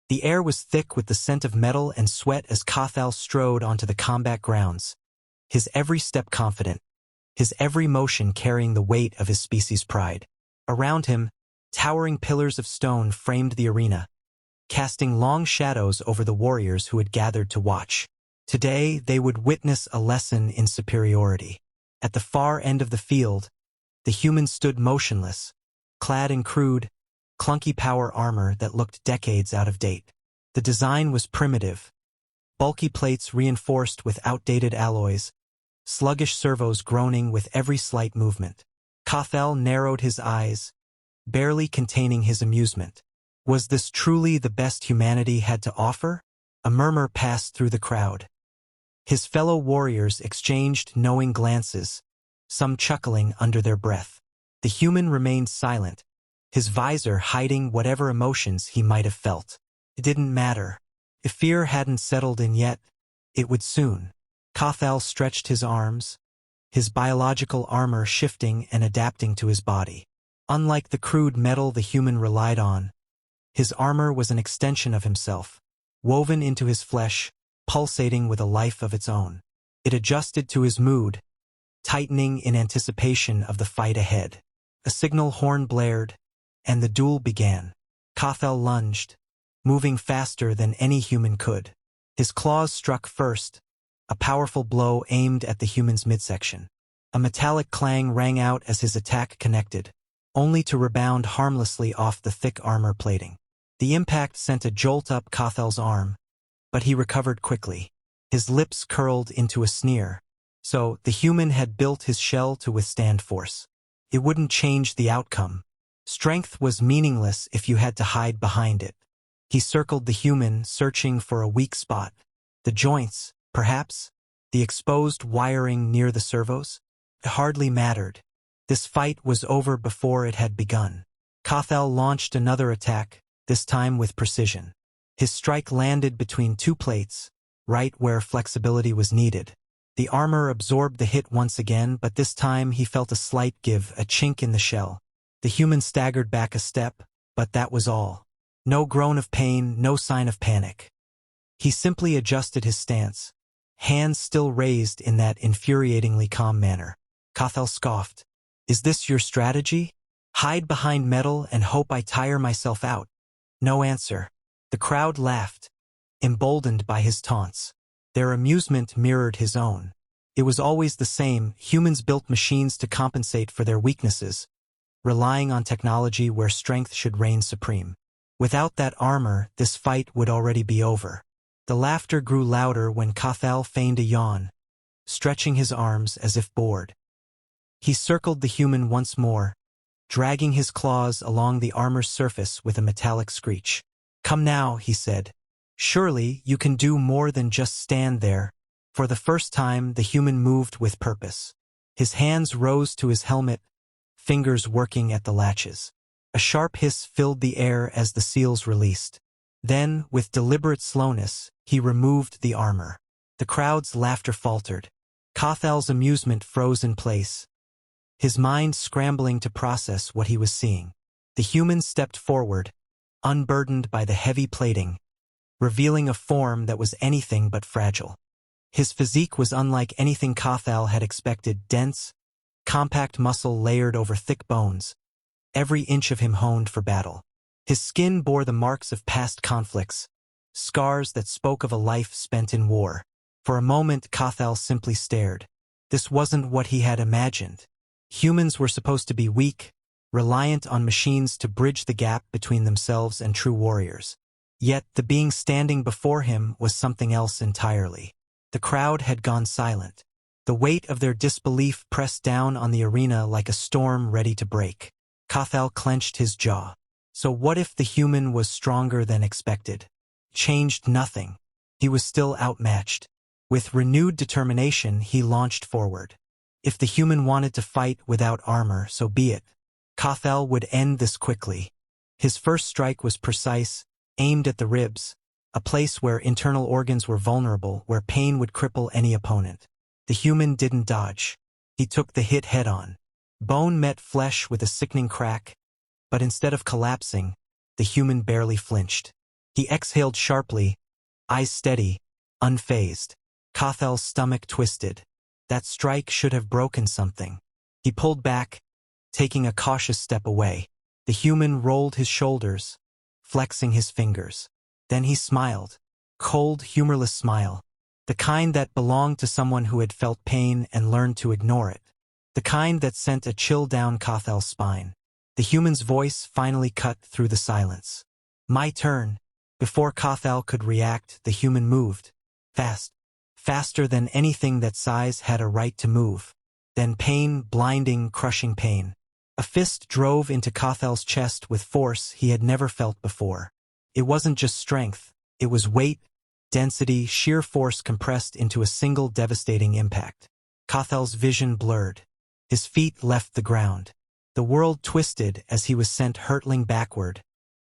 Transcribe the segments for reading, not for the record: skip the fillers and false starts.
The air was thick with the scent of metal and sweat as Cathal strode onto the combat grounds, his every step confident, his every motion carrying the weight of his species' pride. Around him, towering pillars of stone framed the arena, casting long shadows over the warriors who had gathered to watch. Today, they would witness a lesson in superiority. At the far end of the field, the humans stood motionless, clad in crude, clunky power armor that looked decades out of date. The design was primitive, bulky plates reinforced with outdated alloys, sluggish servos groaning with every slight movement. Cathal narrowed his eyes, barely containing his amusement. Was this truly the best humanity had to offer? A murmur passed through the crowd. His fellow warriors exchanged knowing glances, some chuckling under their breath. The human remained silent, his visor hiding whatever emotions he might have felt. It didn't matter. If fear hadn't settled in yet, it would soon. Cathal stretched his arms, his biological armor shifting and adapting to his body. Unlike the crude metal the human relied on, his armor was an extension of himself, woven into his flesh, pulsating with a life of its own. It adjusted to his mood, tightening in anticipation of the fight ahead. A signal horn blared, and the duel began. Cathal lunged, moving faster than any human could. His claws struck first, a powerful blow aimed at the human's midsection. A metallic clang rang out as his attack connected, only to rebound harmlessly off the thick armor plating. The impact sent a jolt up Cathal's arm, but he recovered quickly. His lips curled into a sneer. So, the human had built his shell to withstand force. It wouldn't change the outcome. Strength was meaningless if you had to hide behind it. He circled the human, searching for a weak spot. The joints, perhaps? The exposed wiring near the servos? It hardly mattered. This fight was over before it had begun. Cathal launched another attack, this time with precision. His strike landed between two plates, right where flexibility was needed. The armor absorbed the hit once again, but this time he felt a slight give, a chink in the shell. The human staggered back a step, but that was all. No groan of pain, no sign of panic. He simply adjusted his stance, hands still raised in that infuriatingly calm manner. Cathal scoffed. Is this your strategy? Hide behind metal and hope I tire myself out? No answer. The crowd laughed, emboldened by his taunts. Their amusement mirrored his own. It was always the same. Humans built machines to compensate for their weaknesses, relying on technology where strength should reign supreme. Without that armor, this fight would already be over. The laughter grew louder when Cathal feigned a yawn, stretching his arms as if bored. He circled the human once more, dragging his claws along the armor's surface with a metallic screech. Come now, he said. Surely you can do more than just stand there. For the first time, the human moved with purpose. His hands rose to his helmet, fingers working at the latches. A sharp hiss filled the air as the seals released. Then, with deliberate slowness, he removed the armor. The crowd's laughter faltered. Cathal's amusement froze in place, his mind scrambling to process what he was seeing. The human stepped forward, unburdened by the heavy plating, revealing a form that was anything but fragile. His physique was unlike anything Cathal had expected, dense, compact muscle layered over thick bones, every inch of him honed for battle. His skin bore the marks of past conflicts, scars that spoke of a life spent in war. For a moment, Cathal simply stared. This wasn't what he had imagined. Humans were supposed to be weak, reliant on machines to bridge the gap between themselves and true warriors. Yet the being standing before him was something else entirely. The crowd had gone silent. The weight of their disbelief pressed down on the arena like a storm ready to break. Cathal clenched his jaw. So what if the human was stronger than expected? Changed nothing. He was still outmatched. With renewed determination, he launched forward. If the human wanted to fight without armor, so be it. Cathal would end this quickly. His first strike was precise, aimed at the ribs, a place where internal organs were vulnerable, where pain would cripple any opponent. The human didn't dodge. He took the hit head-on. Bone met flesh with a sickening crack, but instead of collapsing, the human barely flinched. He exhaled sharply, eyes steady, unfazed. Kothel's stomach twisted. That strike should have broken something. He pulled back, taking a cautious step away. The human rolled his shoulders, flexing his fingers. Then he smiled. Cold, humorless smile. The kind that belonged to someone who had felt pain and learned to ignore it. The kind that sent a chill down Kothel's spine. The human's voice finally cut through the silence. My turn. Before Kothel could react, the human moved. Fast. Faster than anything that size had a right to move. Then pain, blinding, crushing pain. A fist drove into Kothel's chest with force he had never felt before. It wasn't just strength. It was weight, density, sheer force compressed into a single devastating impact. Kothel's vision blurred. His feet left the ground. The world twisted as he was sent hurtling backward,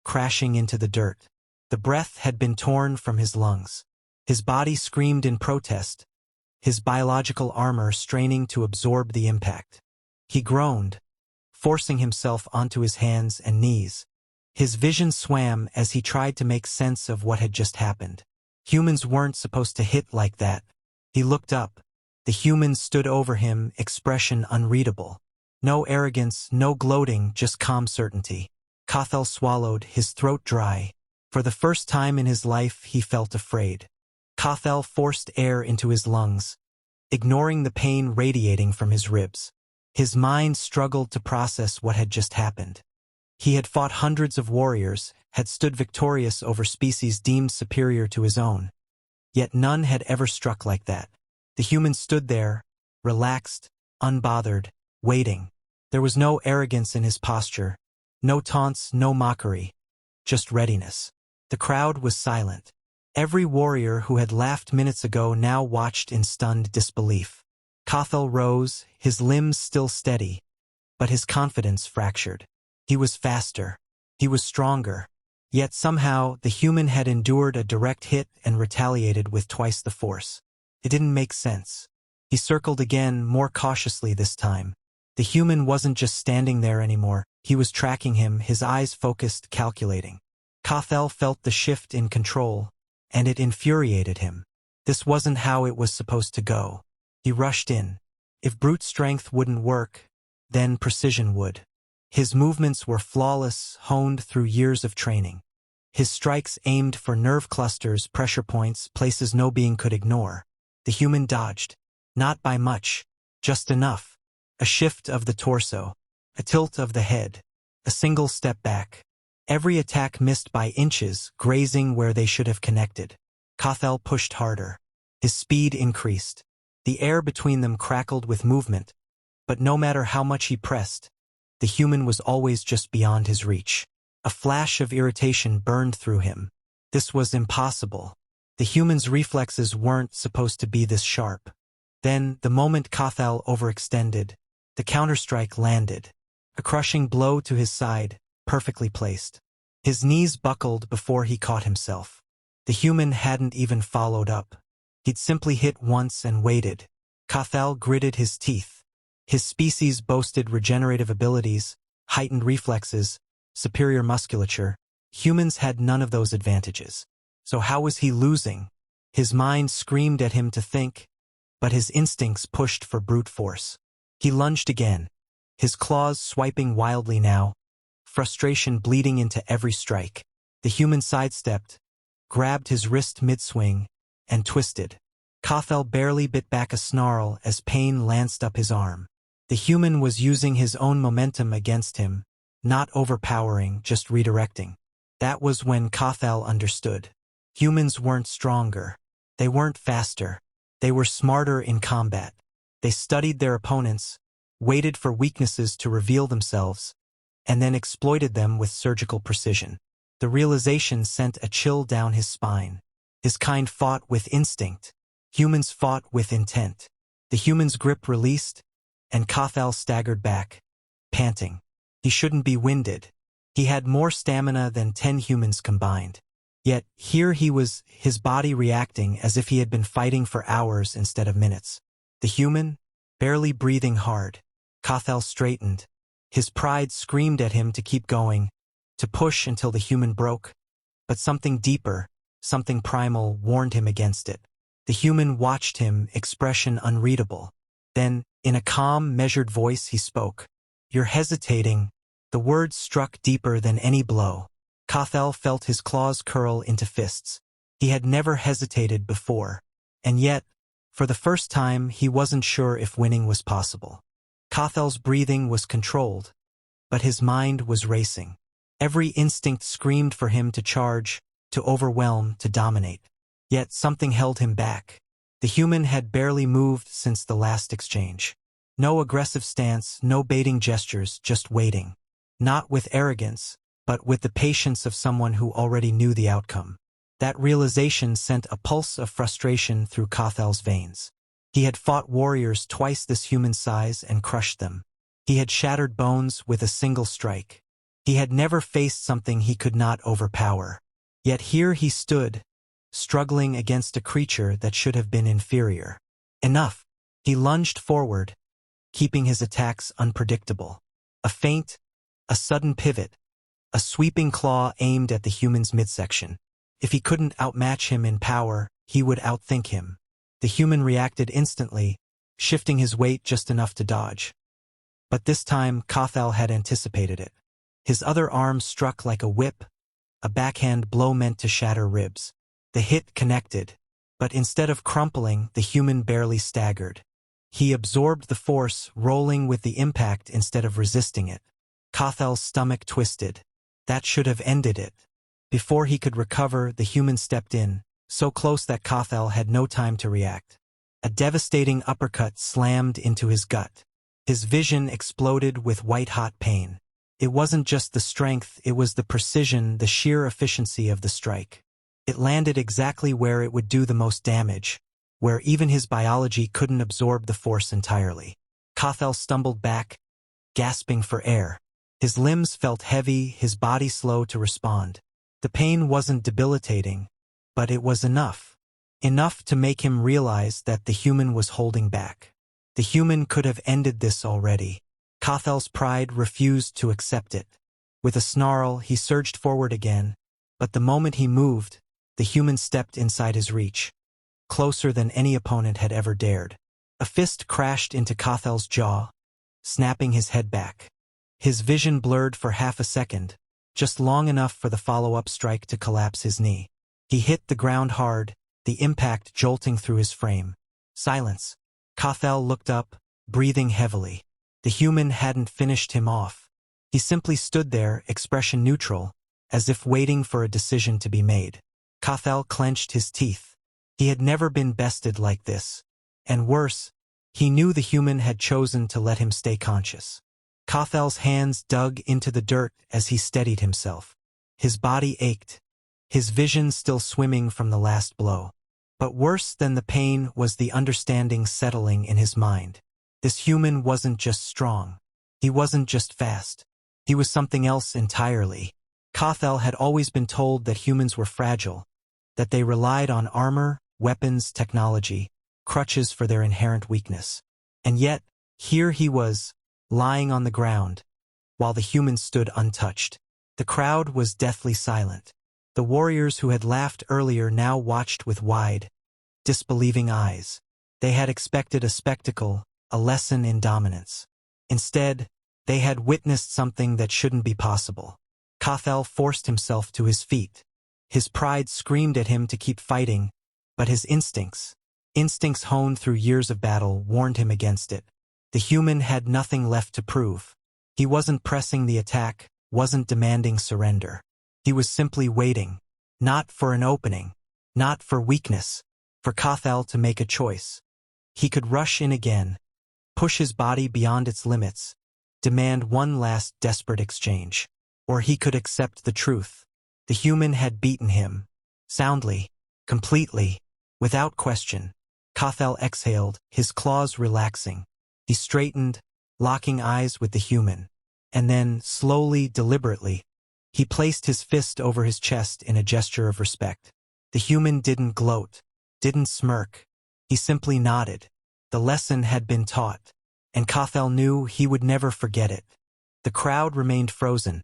crashing into the dirt. The breath had been torn from his lungs. His body screamed in protest, his biological armor straining to absorb the impact. He groaned, forcing himself onto his hands and knees. His vision swam as he tried to make sense of what had just happened. Humans weren't supposed to hit like that. He looked up. The human stood over him, expression unreadable. No arrogance, no gloating, just calm certainty. Kothel swallowed, his throat dry. For the first time in his life, he felt afraid. Kothel forced air into his lungs, ignoring the pain radiating from his ribs. His mind struggled to process what had just happened. He had fought hundreds of warriors, had stood victorious over species deemed superior to his own. Yet none had ever struck like that. The human stood there, relaxed, unbothered, waiting. There was no arrogance in his posture, no taunts, no mockery, just readiness. The crowd was silent. Every warrior who had laughed minutes ago now watched in stunned disbelief. Kothel rose, his limbs still steady, but his confidence fractured. He was faster. He was stronger. Yet somehow the human had endured a direct hit and retaliated with twice the force. It didn't make sense. He circled again, more cautiously this time. The human wasn't just standing there anymore. He was tracking him, his eyes focused, calculating. Kothel felt the shift in control, and it infuriated him. This wasn't how it was supposed to go. He rushed in. If brute strength wouldn't work, then precision would. His movements were flawless, honed through years of training. His strikes aimed for nerve clusters, pressure points, places no being could ignore. The human dodged. Not by much, just enough. A shift of the torso, a tilt of the head, a single step back. Every attack missed by inches, grazing where they should have connected. Kothel pushed harder. His speed increased. The air between them crackled with movement, but no matter how much he pressed, the human was always just beyond his reach. A flash of irritation burned through him. This was impossible. The human's reflexes weren't supposed to be this sharp. Then, the moment Kothel overextended, the counterstrike landed. A crushing blow to his side, perfectly placed. His knees buckled before he caught himself. The human hadn't even followed up. He'd simply hit once and waited. Kothel gritted his teeth. His species boasted regenerative abilities, heightened reflexes, superior musculature. Humans had none of those advantages. So how was he losing? His mind screamed at him to think, but his instincts pushed for brute force. He lunged again, his claws swiping wildly now, frustration bleeding into every strike. The human sidestepped, grabbed his wrist mid-swing, and twisted. Kothel barely bit back a snarl as pain lanced up his arm. The human was using his own momentum against him, not overpowering, just redirecting. That was when Kothel understood. Humans weren't stronger. They weren't faster. They were smarter in combat. They studied their opponents, waited for weaknesses to reveal themselves, and then exploited them with surgical precision. The realization sent a chill down his spine. His kind fought with instinct. Humans fought with intent. The human's grip released, and Kothel staggered back, panting. He shouldn't be winded. He had more stamina than 10 humans combined. Yet, here he was, his body reacting as if he had been fighting for hours instead of minutes. The human, barely breathing hard. Kothel straightened. His pride screamed at him to keep going, to push until the human broke. but something deeper, something primal, warned him against it. The human watched him, expression unreadable. Then, in a calm, measured voice, he spoke. "You're hesitating." The words struck deeper than any blow. Cathal felt his claws curl into fists. He had never hesitated before. And yet, for the first time, he wasn't sure if winning was possible. Cathal's breathing was controlled, but his mind was racing. Every instinct screamed for him to charge, to overwhelm, to dominate. Yet something held him back. The human had barely moved since the last exchange. No aggressive stance, no baiting gestures, just waiting. Not with arrogance, but with the patience of someone who already knew the outcome. That realization sent a pulse of frustration through Cathal's veins. He had fought warriors twice this human size and crushed them. He had shattered bones with a single strike. He had never faced something he could not overpower. Yet here he stood, struggling against a creature that should have been inferior. Enough! He lunged forward, keeping his attacks unpredictable. A feint, a sudden pivot, a sweeping claw aimed at the human's midsection. If he couldn't outmatch him in power, he would outthink him. The human reacted instantly, shifting his weight just enough to dodge. But this time, Cathal had anticipated it. His other arm struck like a whip, a backhand blow meant to shatter ribs. The hit connected, but instead of crumpling, the human barely staggered. He absorbed the force, rolling with the impact instead of resisting it. Cathal's stomach twisted. That should have ended it. Before he could recover, the human stepped in, so close that Cathal had no time to react. A devastating uppercut slammed into his gut. His vision exploded with white-hot pain. It wasn't just the strength, it was the precision, the sheer efficiency of the strike. It landed exactly where it would do the most damage, where even his biology couldn't absorb the force entirely. Cathal stumbled back, gasping for air. His limbs felt heavy, his body slow to respond. The pain wasn't debilitating, but it was enough. Enough to make him realize that the human was holding back. The human could have ended this already. Cathal's pride refused to accept it. With a snarl, he surged forward again, but the moment he moved, the human stepped inside his reach, closer than any opponent had ever dared. A fist crashed into Cathal's jaw, snapping his head back. His vision blurred for half a second, just long enough for the follow-up strike to collapse his knee. He hit the ground hard, the impact jolting through his frame. Silence. Cathal looked up, breathing heavily. The human hadn't finished him off. He simply stood there, expression neutral, as if waiting for a decision to be made. Cathal clenched his teeth. He had never been bested like this. And worse, he knew the human had chosen to let him stay conscious. Cathal's hands dug into the dirt as he steadied himself. His body ached, his vision still swimming from the last blow. But worse than the pain was the understanding settling in his mind. This human wasn't just strong. He wasn't just fast. He was something else entirely. Cathal had always been told that humans were fragile, that they relied on armor, weapons, technology, crutches for their inherent weakness. And yet, here he was, lying on the ground, while the human stood untouched. The crowd was deathly silent. The warriors who had laughed earlier now watched with wide, disbelieving eyes. They had expected a spectacle, a lesson in dominance. Instead, they had witnessed something that shouldn't be possible. Cathal forced himself to his feet. His pride screamed at him to keep fighting, but his instincts honed through years of battle, warned him against it. The human had nothing left to prove. He wasn't pressing the attack, wasn't demanding surrender. He was simply waiting, not for an opening, not for weakness, for Cathal to make a choice. He could rush in again, push his body beyond its limits, demand one last desperate exchange. Or he could accept the truth. The human had beaten him. Soundly, completely, without question. Cathal exhaled, his claws relaxing. He straightened, locking eyes with the human. And then, slowly, deliberately, he placed his fist over his chest in a gesture of respect. The human didn't gloat, didn't smirk. He simply nodded. The lesson had been taught, and Cathal knew he would never forget it. The crowd remained frozen,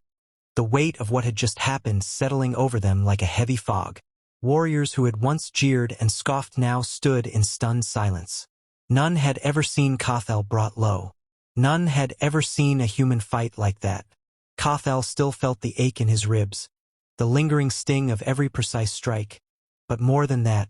the weight of what had just happened settling over them like a heavy fog. Warriors who had once jeered and scoffed now stood in stunned silence. None had ever seen Cathal brought low. None had ever seen a human fight like that. Cathal still felt the ache in his ribs, the lingering sting of every precise strike. But more than that,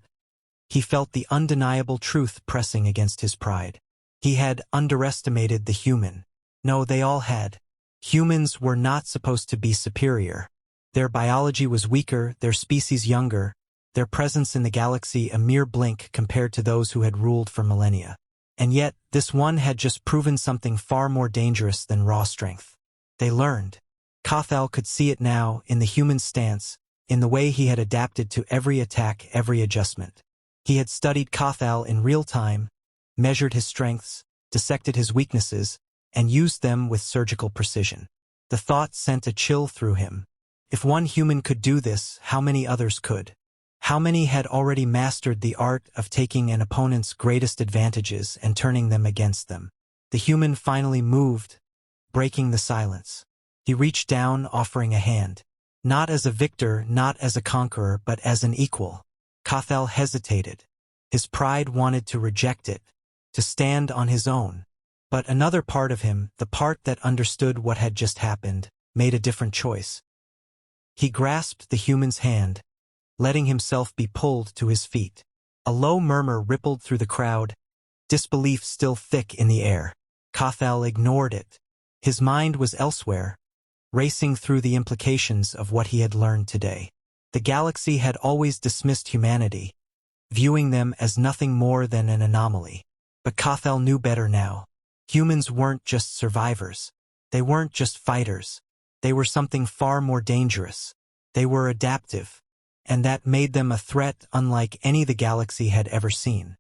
he felt the undeniable truth pressing against his pride. He had underestimated the human. No, they all had. Humans were not supposed to be superior. Their biology was weaker, their species younger, their presence in the galaxy a mere blink compared to those who had ruled for millennia. And yet, this one had just proven something far more dangerous than raw strength. They learned. Cathal could see it now, in the human stance, in the way he had adapted to every attack, every adjustment. He had studied Cathal in real time, measured his strengths, dissected his weaknesses, and used them with surgical precision. The thought sent a chill through him. If one human could do this, how many others could? How many had already mastered the art of taking an opponent's greatest advantages and turning them against them? The human finally moved, breaking the silence. He reached down, offering a hand. Not as a victor, not as a conqueror, but as an equal. Cathal hesitated. His pride wanted to reject it, to stand on his own. But another part of him, the part that understood what had just happened, made a different choice. He grasped the human's hand, letting himself be pulled to his feet. A low murmur rippled through the crowd, disbelief still thick in the air. Cathal ignored it. His mind was elsewhere, racing through the implications of what he had learned today. The galaxy had always dismissed humanity, viewing them as nothing more than an anomaly. But Cathal knew better now. Humans weren't just survivors. They weren't just fighters. They were something far more dangerous. They were adaptive, and that made them a threat unlike any the galaxy had ever seen.